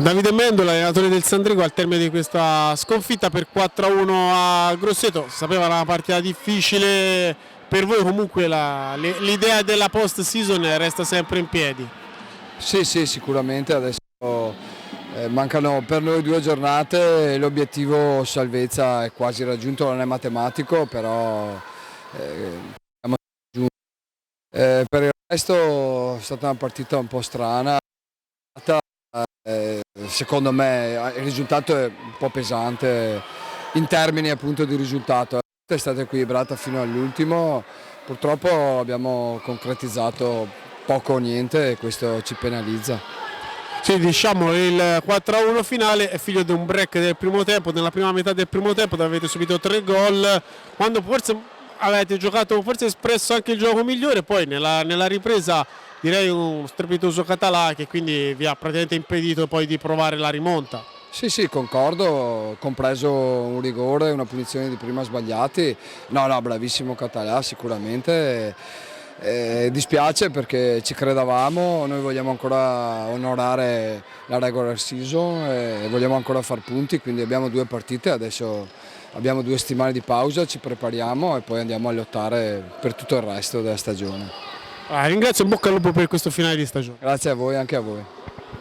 Davide Mendola, allenatore del Sandrigo, al termine di questa sconfitta per 4-1 a Grosseto. Sapeva una partita difficile per voi, comunque l'idea della post season resta sempre in piedi. Sì, sì, sicuramente adesso mancano per noi 2 giornate e l'obiettivo salvezza è quasi raggiunto, non è matematico, però siamo raggiunti. Per il resto è stata una partita un po' strana. Secondo me il risultato è un po' pesante in termini appunto di risultato. È stata equilibrata fino all'ultimo, purtroppo abbiamo concretizzato poco o niente e questo ci penalizza. Sì, diciamo il 4-1 finale è figlio di un break del primo tempo, nella prima metà del primo tempo dove avete subito 3 gol, quando forse avete giocato, forse espresso anche il gioco migliore, poi nella ripresa direi un strepitoso Català che quindi vi ha praticamente impedito poi di provare la rimonta. Sì, sì, concordo, compreso un rigore e una punizione di prima sbagliati. No, no, bravissimo Català sicuramente. Dispiace perché ci credevamo, noi vogliamo ancora onorare la regular season e vogliamo ancora far punti, quindi abbiamo 2 partite, adesso abbiamo 2 settimane di pausa, ci prepariamo e poi andiamo a lottare per tutto il resto della stagione. Ringrazio, in bocca al lupo per questo finale di stagione. Grazie a voi, anche a voi.